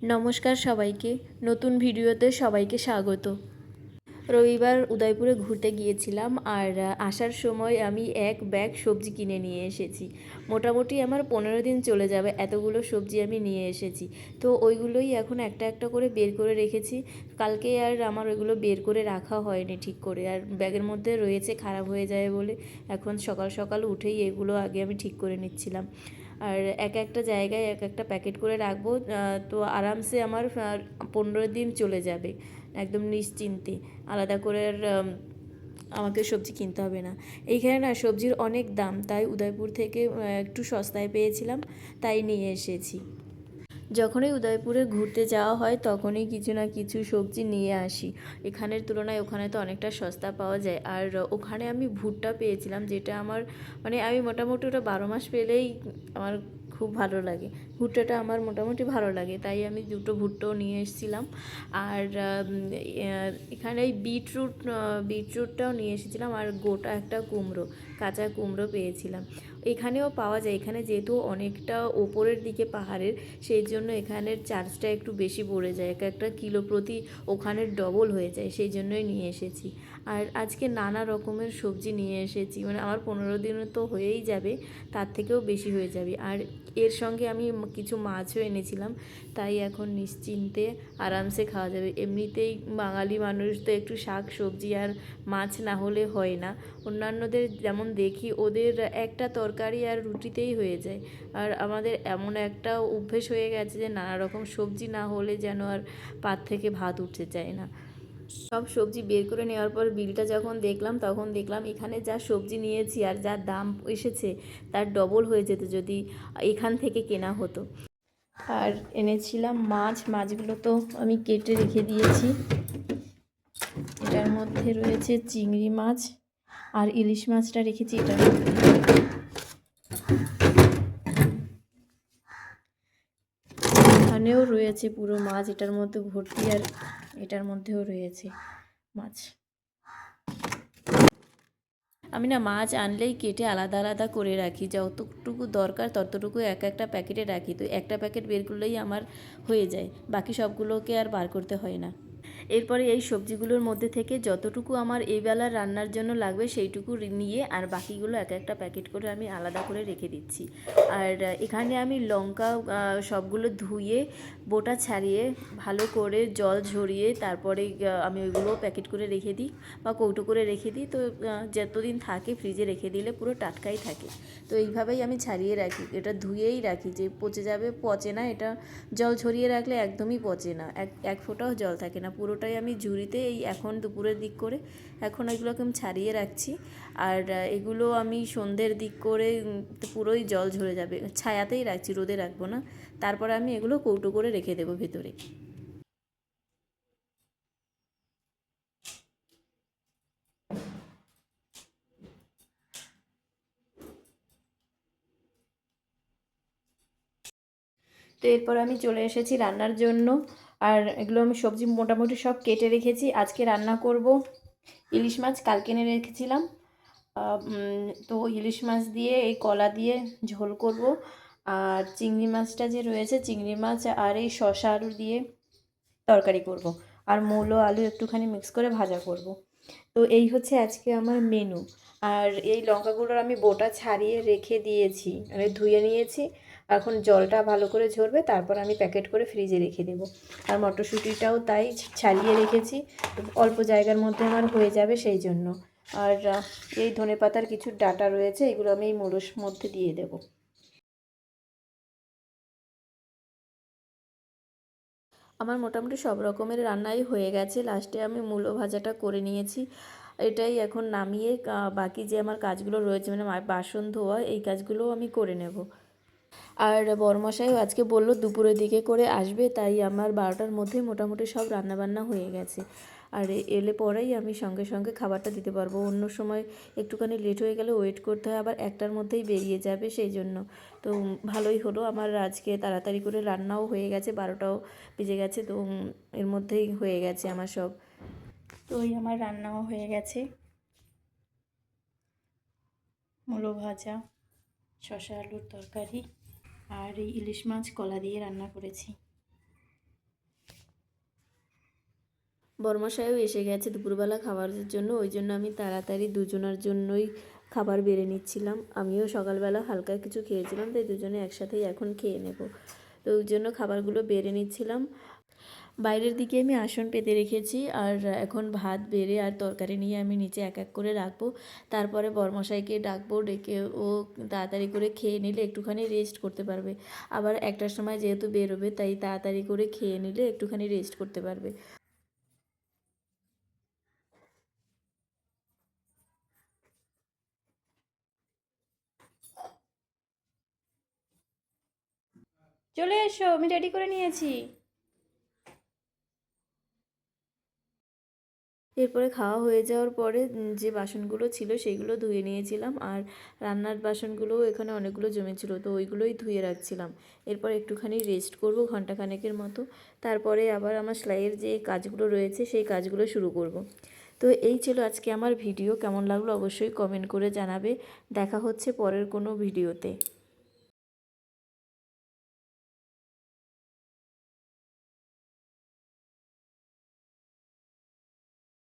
নমস্কার সবাইকে, নতুন ভিডিওতে সবাইকে স্বাগত। রবিবার উদয়পুরে ঘুরতে গিয়েছিলাম আর আসার সময় আমি এক ব্যাগ সবজি কিনে নিয়ে এসেছি। মোটামুটি আমার 15 দিন চলে যাবে, এতগুলো সবজি আমি নিয়ে এসেছি। তো ওইগুলোই এখন একটা একটা করে বের করে রেখেছি। কালকে আর আমার ওইগুলো বের করে রাখা হয়নি ঠিক করে, আর ব্যাগের মধ্যে রয়েছে, খারাপ হয়ে যায় বলে এখন সকাল সকাল উঠেই এগুলো আগে আমি ঠিক করে নিচ্ছিলাম। আর এক একটা জায়গায় এক একটা প্যাকেট করে রাখবো, তো আরামসে আমার 15 দিন চলে যাবে একদম নিশ্চিন্তে। আলাদা করে আর আমাকে সবজি কিনতে হবে না। এইখানে না সবজির অনেক দাম, তাই উদয়পুর থেকে একটু সস্তায় পেয়েছিলাম, তাই নিয়ে এসেছি। যখনই উদয়পুরে ঘুরতে যাওয়া হয় তখনই কিছু না কিছু সবজি নিয়ে আসি। এখানের তুলনায় ওখানে তো অনেকটা সস্তা পাওয়া যায়। আর ওখানে আমি ভুট্টা পেয়েছিলাম, যেটা আমার মানে আমি মোটামুটি ওটা 12 মাস পেলেই আমার খুব ভালো লাগে। ভুট্টাটা আমার মোটামুটি ভালো লাগে, তাই আমি দুটো ভুট্টাও নিয়ে এসেছিলাম। আর এখানে এই বিটরুটটাও নিয়ে এসেছিলাম, আর গোটা একটা কুমড়ো, কাঁচা কুমড়ো পেয়েছিলাম। এখানেও পাওয়া যায়, এখানে যেহেতু অনেকটা ওপরের দিকে পাহাড়ের, সেই জন্য এখানের চার্জটা একটু বেশি পড়ে যায়, একটা কিলো প্রতি ওখানের ডবল হয়ে যায়, সেই জন্যই নিয়ে এসেছি। আর আজকে নানা রকমের সবজি নিয়ে এসেছি, মানে আমার 15 দিনে তো হয়েই যাবে, তার থেকেও বেশি হয়ে যাবে। আর এর সঙ্গে আমি কিছু মাছও এনেছিলাম, তাই এখন নিশ্চিন্তে আরামসে খাওয়া যাবে। এমনিতেই বাঙালি মানুষ তো একটু শাক সবজি আর মাছ না হলে হয় না। অন্যান্যদের যেমন দেখি ওদের একটা তরকারি আর রুটিতেই হয়ে যায়, আর আমাদের এমন একটা অভ্যেস হয়ে গেছে যে নানা রকম সবজি না হলে যেন আর পাত থেকে ভাত উঠতে চায় না। সব সবজি বের করে নেওয়ার পর বিলটা যখন দেখলাম, তখন দেখলাম এখানে যা সবজি নিয়েছি আর যা দাম এসেছে তার ডবল হয়ে যেত যদি এখান থেকে কেনা হতো। আর এনেছিলাম মাছগুলো তো আমি কেটে রেখে দিয়েছি। এটার মধ্যে রয়েছে চিংড়ি মাছ, আর ইলিশ মাছটা রেখেছি এটার মধ্যে। এখানেও রয়েছে পুরো মাছ, এটার মধ্যে ভর্তি, আর এটার মধ্যেও রয়েছে মাছ। আমি না মাছ আনলেই কেটে আলাদা আলাদা করে রাখি, যতটুকু দরকার ততটুকু এক একটা প্যাকেটে রাখি, তো একটা প্যাকেট বের করলেই আমার হয়ে যায়, বাকি সবগুলোকে আর বার করতে হয় না। এরপরে এই সবজিগুলোর মধ্যে থেকে যতটুকু আমার এই বেলার রান্নার জন্য লাগবে সেইটুকু নিয়ে আর বাকিগুলো এক একটা প্যাকেট করে আমি আলাদা করে রেখে দিচ্ছি। আর এখানে আমি লঙ্কা সবগুলো ধুয়ে বোটা ছাড়িয়ে ভালো করে জল ঝরিয়ে তারপরে আমি ওইগুলো প্যাকেট করে রেখে দিই বা কৌটো করে রেখে দিই, তো যতদিন থাকে ফ্রিজে রেখে দিলে পুরো টাটকাই থাকে। তো এইভাবেই আমি ছাড়িয়ে রাখি, এটা ধুয়েই রাখি, যে পচে যাবে পচে না, এটা জল ঝরিয়ে রাখলে একদমই পচে না, এক ফোঁটাও জল থাকে না। পুরোটাই আমি ঝুড়িতে এই এখন দুপুরের দিক করে এখন এগুলোকে আমি ছাড়িয়ে রাখছি। আর এগুলো আমি সন্ধ্যের দিক করে পুরোই জল ঝরে যাবে, ছায়াতেই রাখছি, রোদে রাখবো না। তারপরে আমি এগুলো কৌটো করে রেখে দেবো ভেতরে। তো এরপর আমি চলে এসেছি রান্নার জন্য। আর এগুলো আমি সবজি মোটামুটি সব কেটে রেখেছি। আজকে রান্না করব ইলিশ মাছ, কালকে এনে রেখেছিলাম। তো ইলিশ মাছ দিয়ে এই কলা দিয়ে ঝোল করব, আর চিংড়ি মাছটা যে রয়েছে চিংড়ি মাছ আর এই শসা আলু দিয়ে তরকারি করব, আর মূলো আলু একটুখানি মিক্স করে ভাজা করব। তো এই হচ্ছে আজকে আমার মেনু। আর এই লঙ্কাগুলোর আমি বোটা ছাড়িয়ে রেখে দিয়েছি, মানে ধুয়ে নিয়েছি, এখন জলটা ভালো করে ঝরবে, তারপর আমি প্যাকেট করে ফ্রিজে রেখে দেবো। আর মটরশুঁটিটাও তাই ছাড়িয়ে রেখেছি, অল্প জায়গার মধ্যে আমার হয়ে যাবে সেই জন্য। আর এই ধনেপাতার কিছু ডাঁটা রয়েছে, এগুলো আমি এই মুড়োর মধ্যে দিয়ে দেবো। আমার মোটামুটি সব রকমের রান্নাই হয়ে গেছে, লাস্টে আমি মূলো ভাজাটা করে নিয়েছি। এটাই এখন নামিয়ে বাকি যে আমার কাজগুলো রয়েছে, মানে বাসন ধোয়া, এই কাজগুলোও আমি করে নেব। আর বড়মশাইও আজকে বললো দুপুরের দিকে করে আসবে, তাই আমার 12টার মধ্যেই মোটামুটি সব রান্নাবান্না হয়ে গেছে। আর এলে পরেই আমি সঙ্গে সঙ্গে খাবারটা দিতে পারবো, অন্য সময় একটুখানি লেট হয়ে গেলে ওয়েট করতে হয়, আবার 1টার মধ্যেই বেরিয়ে যাবে, সেই জন্য। তো ভালোই হলো আমার আজকে তাড়াতাড়ি করে রান্নাও হয়ে গেছে, 12টাও বেজে গেছে, তো এর মধ্যেই হয়ে গেছে আমার সব। তো ওই আমার রান্নাও হয়ে গেছে, মূলো ভাজা, শসা আলুর তরকারি, আর এই ইলিশ মাছ কলা দিয়ে রান্না করেছি। বরমশাইও এসে গেছে দুপুরবেলা খাবারের জন্য, ওই জন্য আমি তাড়াতাড়ি দুজনের জন্যই খাবার বেড়ে নিচ্ছিলাম। আমিও সকালবেলা হালকা কিছু খেয়েছিলাম, তাই দুজনে একসাথেই এখন খেয়ে নেব। তো ওই জন্য খাবারগুলো বেড়ে নিচ্ছিলাম। বাইরের দিকে আমি আসন পেতে রেখেছি, আর এখন ভাত বেড়ে আর তরকারি নিয়ে আমি নিচে এক এক করে রাখবো। তারপরে বরমশাইকে ডাকবো, ডেকে ও তাড়াতাড়ি করে খেয়ে নিলে একটুখানি রেস্ট করতে পারবে। আবার একটার সময় যেহেতু বেরোবে, তাই তাড়াতাড়ি করে খেয়ে নিলে একটুখানি রেস্ট করতে পারবে। চলে এসো, আমি রেডি করে নিয়েছি। এরপরে খাওয়া হয়ে যাওয়ার পরে যে বাসনগুলো ছিল সেইগুলো ধুয়ে নিয়েছিলাম, আর রান্নার বাসনগুলোও এখানে অনেকগুলো জমেছিল, তো ওইগুলোই ধুয়ে রাখছিলাম। এরপর একটুখানি রেস্ট করব ঘন্টাখানেকের মতো, তারপরে আবার আমার সেলাইয়ের যে কাজগুলো রয়েছে সেই কাজগুলো শুরু করব। তো এই ছিল আজকে আমার ভিডিও। কেমন লাগলো অবশ্যই কমেন্ট করে জানাবে। দেখা হচ্ছে পরের কোনো ভিডিওতে।